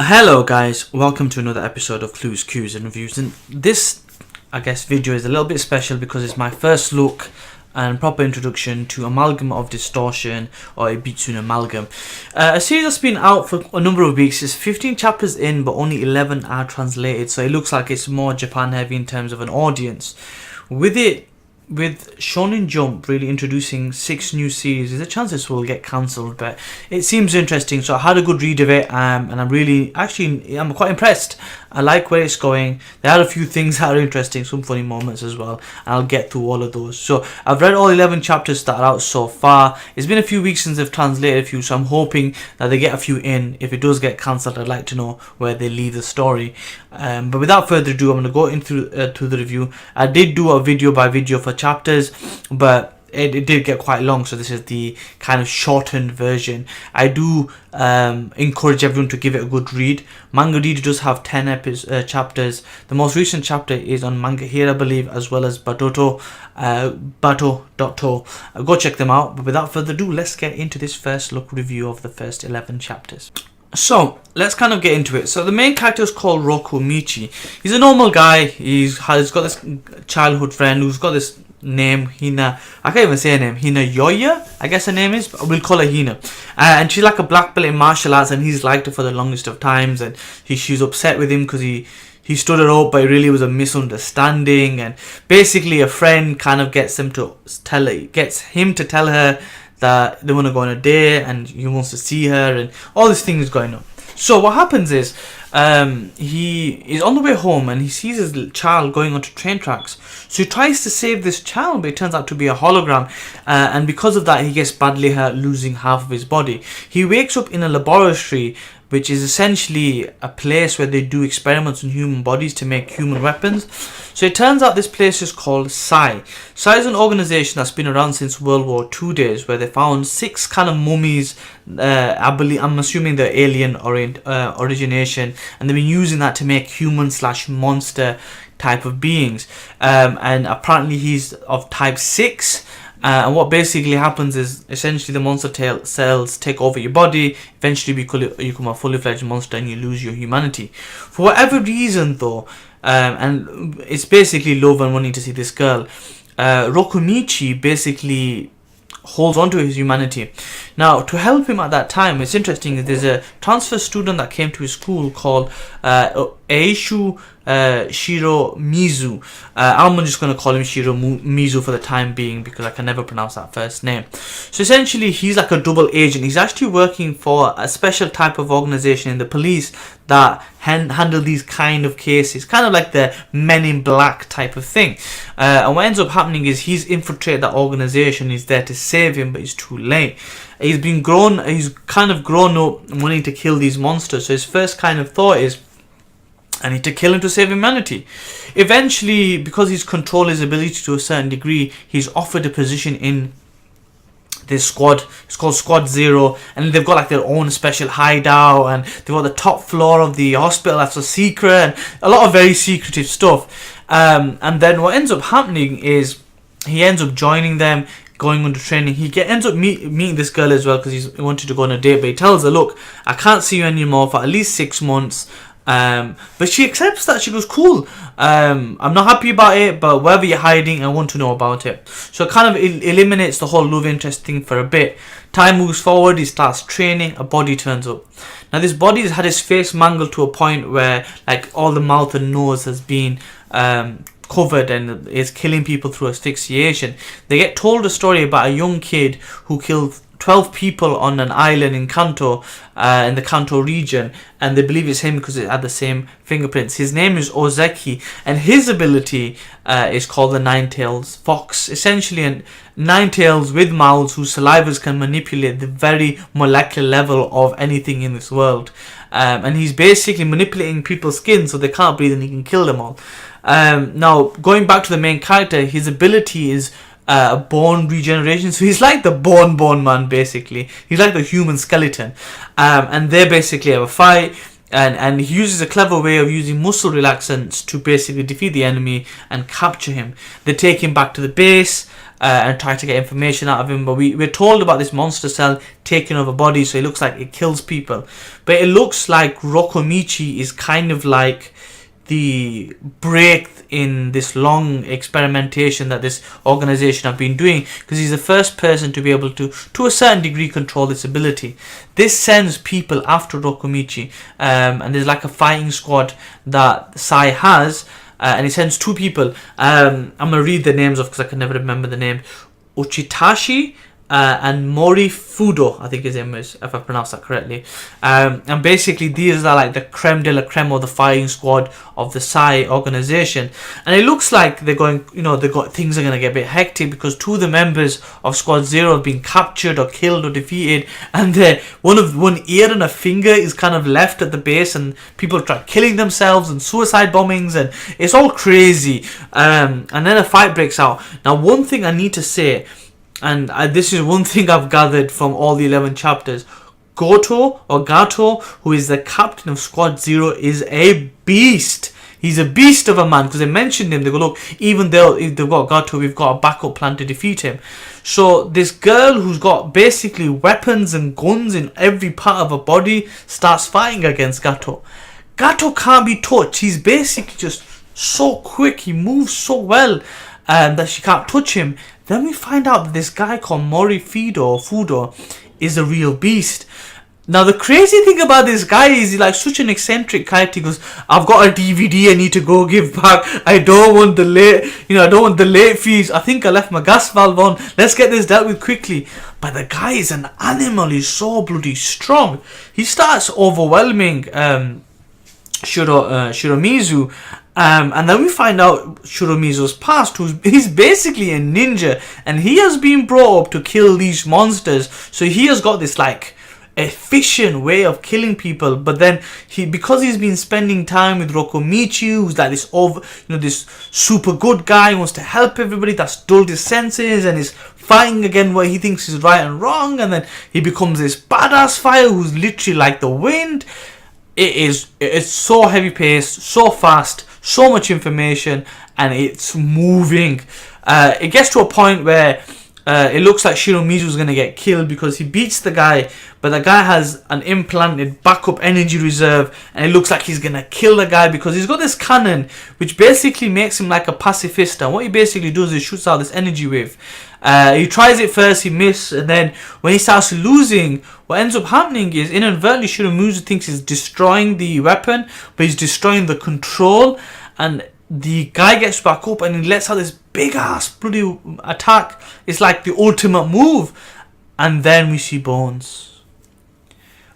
Hello guys, welcome to another episode of Clues, Cues and Reviews, and this video is a little bit special because it's my first look and proper introduction to Amalgam of Distortion, or Ibitsun Amalgam. A series that's been out for a number of weeks. It's 15 chapters in, but only 11 are translated, so it looks like it's more Japan heavy in terms of an audience. With Shonen Jump really introducing 6 new series, there's a chance this will get cancelled, but it seems interesting, so I had a good read of it, and I'm quite impressed. I like where it's going. There are a few things that are interesting, some funny moments as well, and I'll get through all of those. So I've read all 11 chapters that are out so far. It's been a few weeks since they've translated a few, so I'm hoping that they get a few in. If it does get cancelled, I'd like to know where they leave the story. But without further ado, I'm going to go into to the review. I did do a video by video for chapters, but it did get quite long, so this is the kind of shortened version. I do encourage everyone to give it a good read. Manga does have 10 chapters. The most recent chapter is on Manga here, I believe, as well as Bato. Go check them out. But without further ado, let's get into this first look review of the first 11 chapters. So let's kind of get into it. So the main character is called Rokimichi. He's a normal guy. He's got this childhood friend who's got this name, Hina. I can't even say her name. Hina Yoya, I guess her name is, but we'll call her Hina. And she's like a black belt in martial arts, and he's liked her for the longest of times. And she's upset with him because he stood her up, but it really was a misunderstanding. And basically, a friend kind of gets him to tell her that they want to go on a date, and he wants to see her, and all this thing is going on. So what happens is, he is on the way home and he sees his child going onto train tracks. So he tries to save this child, but it turns out to be a hologram, and because of that he gets badly hurt, losing half of his body. He wakes up in a laboratory, which is essentially a place where they do experiments on human bodies to make human weapons. So it turns out this place is called Psi. Psi is an organization that's been around since World War II days, where they found 6 kind of mummies. I'm assuming they're alien origination, and they've been using that to make human/monster type of beings. And apparently he's of type 6. And what basically happens is, essentially the monster cells take over your body. Eventually you become a fully fledged monster and you lose your humanity. For whatever reason though, and it's basically love and wanting to see this girl, Rokimichi basically holds on to his humanity. Now, to help him at that time, it's interesting, there's a transfer student that came to his school called Eishu Shiromizu. I'm just going to call him Shiromizu for the time being, because I can never pronounce that first name. So essentially, he's like a double agent. He's actually working for a special type of organization in the police that handle these kind of cases, kind of like the Men in Black type of thing. And what ends up happening is he's infiltrated that organization. He's there to save him, but it's too late. He's kind of grown up wanting to kill these monsters. So his first kind of thought is, I need to kill him to save humanity. Eventually, because he's controlled his ability to a certain degree, he's offered a position in this squad. It's called Squad Zero, and they've got like their own special hideout, and they've got the top floor of the hospital that's a secret, and a lot of very secretive stuff. And then what ends up happening is he ends up joining them, going under training. He ends up meeting this girl as well, because he wanted to go on a date, but he tells her, look, I can't see you anymore for at least 6 months. But she accepts that. She goes, cool, I'm not happy about it, but wherever you're hiding, I want to know about it. So it kind of eliminates the whole love interest thing for a bit. Time moves forward, he starts training, a body turns up. Now this body has had his face mangled to a point where like all the mouth and nose has been covered and is killing people through asphyxiation. They get told a story about a young kid who killed 12 people on an island in Kanto, in the Kanto region, and they believe it's him because it had the same fingerprints. His name is Ozeki, and his ability is called the Nine-Tails Fox. Essentially, a nine-tails with mouths whose salivas can manipulate the very molecular level of anything in this world. And he's basically manipulating people's skin so they can't breathe, and he can kill them all. Now, going back to the main character, his ability is bone regeneration. So he's like the bone man, basically. He's like the human skeleton. And they basically have a fight. And he uses a clever way of using muscle relaxants to basically defeat the enemy and capture him. They take him back to the base. and try to get information out of him. But we're told about this monster cell taking over bodies, so it looks like it kills people. But it looks like Rokimichi is kind of like the break in this long experimentation that this organization have been doing, because he's the first person to be able to a certain degree, control this ability. This sends people after Rokimichi, and there's like a fighting squad that Sai has, and he sends 2 people. I'm gonna read the names off because I can never remember the name. Uchitashi and Mori Fudo, I think his name is, if I pronounce that correctly. And basically these are like the creme de la creme of the fighting squad of the Sai organization. And it looks like they're going, things are going to get a bit hectic, because 2 of the members of Squad Zero have been captured or killed or defeated, and one ear and a finger is kind of left at the base, and people try killing themselves and suicide bombings, and it's all crazy. And then a fight breaks out. Now, one thing I need to say, and this is one thing I've gathered from all the 11 chapters. Gato, who is the captain of Squad Zero, is a beast. He's a beast of a man, because they mentioned him. They go, look, even though if they've got Gato, we've got a backup plan to defeat him. So this girl who's got basically weapons and guns in every part of her body starts fighting against Gato. Gato can't be touched. He's basically just so quick. He moves so well that she can't touch him. Then we find out that this guy called Mori Fudo is a real beast. Now the crazy thing about this guy is he's like such an eccentric character. He goes, I've got a DVD I need to go give back. I don't want the late fees. I think I left my gas valve on. Let's get this dealt with quickly. But the guy is an animal. He's so bloody strong. He starts overwhelming Shiromizu. And then we find out Shiromizu's past, he's basically a ninja, and he has been brought up to kill these monsters. So he has got this like efficient way of killing people. But then because he's been spending time with Rokimichi, who's like this super good guy, wants to help everybody, that's dulled his senses and is fighting again what he thinks is right and wrong. And then he becomes this badass fighter who's literally like the wind. It's so heavy paced, so fast, so much information, and it's moving. It gets to a point where it looks like Shiromizu's going to get killed, because he beats the guy, but the guy has an implanted backup energy reserve, and it looks like he's going to kill the guy because he's got this cannon which basically makes him like a pacifista. And what he basically does is shoots out this energy wave. He tries it first, he misses, and then when he starts losing, what ends up happening is inadvertently Shiromizu thinks he's destroying the weapon, but he's destroying the control, and the guy gets back up and he lets out this big ass bloody attack. It's like the ultimate move, and then we see bones.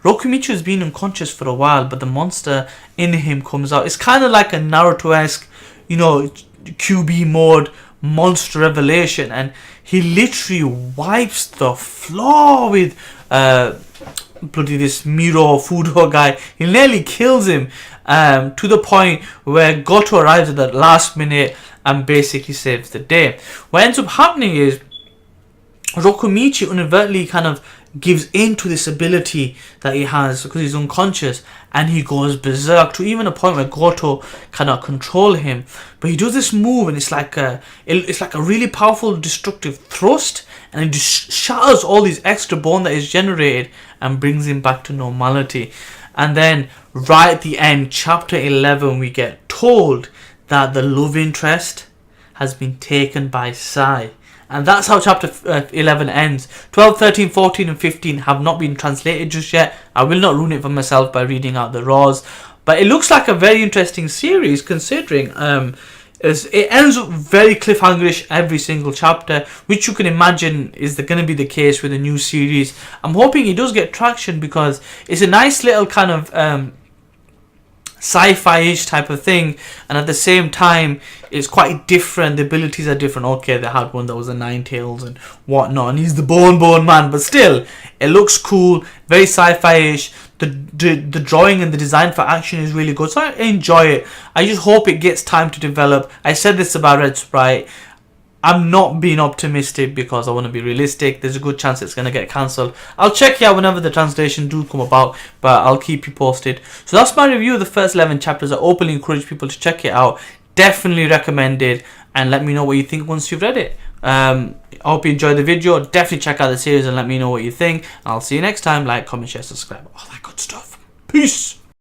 Rokimichi has been unconscious for a while, but the monster in him comes out. It's kind of like a Naruto-esque, QB mode monster revelation, and he literally wipes the floor with bloody this Miro Fudo guy. He nearly kills him, to the point where Goto arrives at the last minute and basically saves the day. What ends up happening is Rokimichi inadvertently kind of gives in to this ability that he has because he's unconscious, and he goes berserk to even a point where Goto cannot control him. But he does this move, and it's like a really powerful destructive thrust, and it just shatters all these extra bone that is generated and brings him back to normality. And then right at the end, chapter 11, we get told that the love interest has been taken by Sai. And that's how chapter 11 ends. 12, 13, 14 and 15 have not been translated just yet. I will not ruin it for myself by reading out the raws. But it looks like a very interesting series, considering it ends up very cliffhangerish every single chapter, which you can imagine is going to be the case with a new series. I'm hoping it does get traction, because it's a nice little kind of sci-fi-ish type of thing, and at the same time it's quite different. The abilities are different. Okay, they had one that was a Nine Tails and whatnot, and he's the bone man, but still it looks cool, very sci-fi-ish. The drawing and the design for action is really good, so I enjoy it. I just hope it gets time to develop. I said this about Red Sprite. I'm not being optimistic because I want to be realistic. There's a good chance it's going to get cancelled. I'll check it out whenever the translation do come about, but I'll keep you posted. So that's my review of the first 11 chapters. I openly encourage people to check it out. Definitely recommend it, and let me know what you think once you've read it. I hope you enjoyed the video. Definitely check out the series and let me know what you think. I'll see you next time. Like, comment, share, subscribe, all that good stuff. Peace.